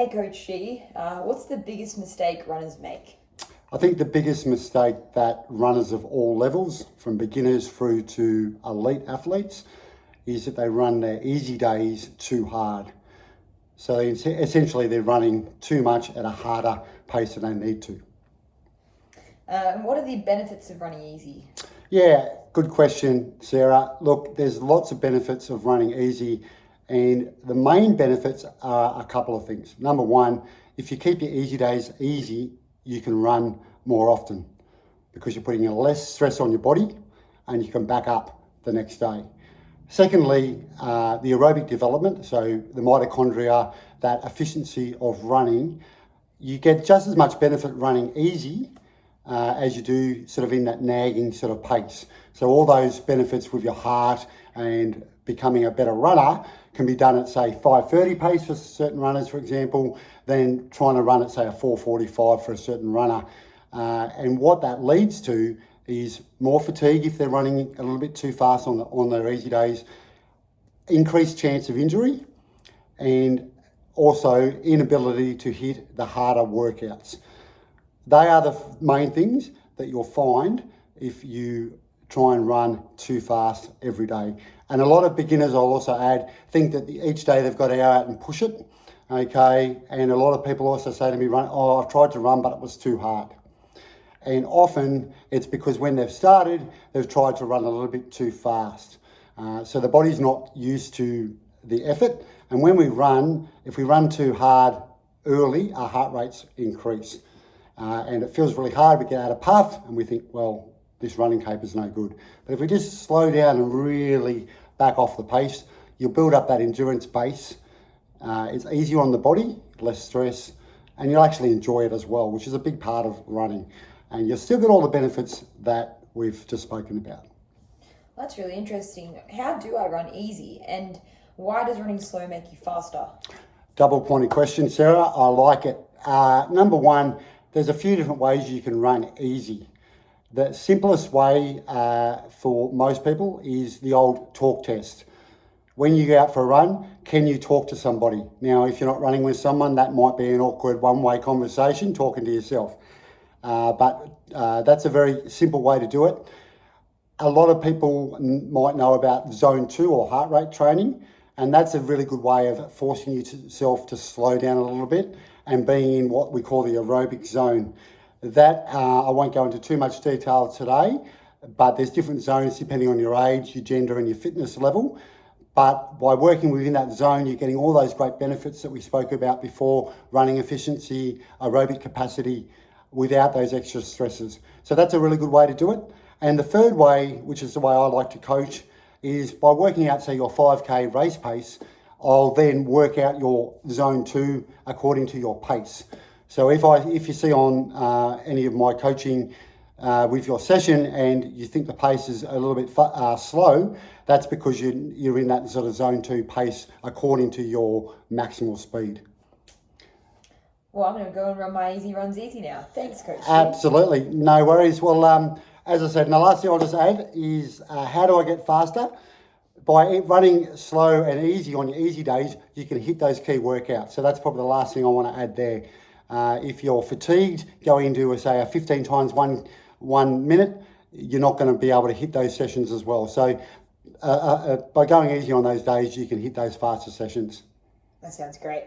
Hey Coach G, what's the biggest mistake runners make? I think the biggest mistake that runners of all levels, from beginners through to elite athletes, is that they run their easy days too hard. So essentially they're running too much at a harder pace than they need to. And what are the benefits of running easy? Yeah, good question, Sarah. Look, there's lots of benefits of running easy, and the main benefits are a couple of things. Number one, if you keep your easy days easy, you can run more often because you're putting less stress on your body and you can back up the next day. Secondly, the aerobic development, so the mitochondria, that efficiency of running, you get just as much benefit running easy as you do sort of in that nagging sort of pace. So all those benefits with your heart and becoming a better runner can be done at, say, 5:30 pace for certain runners, for example, than trying to run at, say, a 4:45 for a certain runner. And what that leads to is more fatigue if they're running a little bit too fast on their easy days, increased chance of injury, and also inability to hit the harder workouts. They are the main things that you'll find if you try and run too fast every day. And a lot of beginners, I'll also add, think that each day they've got to go out and push it, okay? And a lot of people also say to me, I've tried to run, but it was too hard. And often it's because when they've started, they've tried to run a little bit too fast. So the body's not used to the effort. And when we run, if we run too hard early, our heart rates increase. And it feels really hard. We get out of puff and we think, well, this running cape is no good. But if we just slow down and really back off the pace, you'll build up that endurance base. It's easier on the body, less stress, and you'll actually enjoy it as well, which is a big part of running. And you'll still get all the benefits that we've just spoken about. That's really interesting. How do I run easy, and why does running slow make you faster? Double pointed question, Sarah. I like it. Number one, there's a few different ways you can run easy. The simplest way for most people is the old talk test. When you go out for a run, can you talk to somebody? Now, if you're not running with someone, that might be an awkward one-way conversation, talking to yourself. But that's a very simple way to do it. A lot of people might know about zone 2 or heart rate training, and that's a really good way of forcing yourself to slow down a little bit and being in what we call the aerobic zone. That I won't go into too much detail today, but there's different zones depending on your age, your gender and your fitness level. But by working within that zone, you're getting all those great benefits that we spoke about before: running efficiency, aerobic capacity, without those extra stresses. So that's a really good way to do it. And the third way, which is the way I like to coach, is by working out, say, your 5K race pace. I'll then work out your zone 2 according to your pace. So if you see on any of my coaching with your session and you think the pace is a little bit slow, that's because you're in that sort of zone 2 pace according to your maximal speed. Well, I'm going to go and run my easy runs easy now. Thanks, Coach G. Absolutely, no worries. Well, as I said, and the last thing I'll just add is how do I get faster? By running slow and easy on your easy days, you can hit those key workouts. So that's probably the last thing I want to add there. If you're fatigued, going into, say, a 15 times 1 minute, you're not going to be able to hit those sessions as well. So by going easy on those days, you can hit those faster sessions. That sounds great.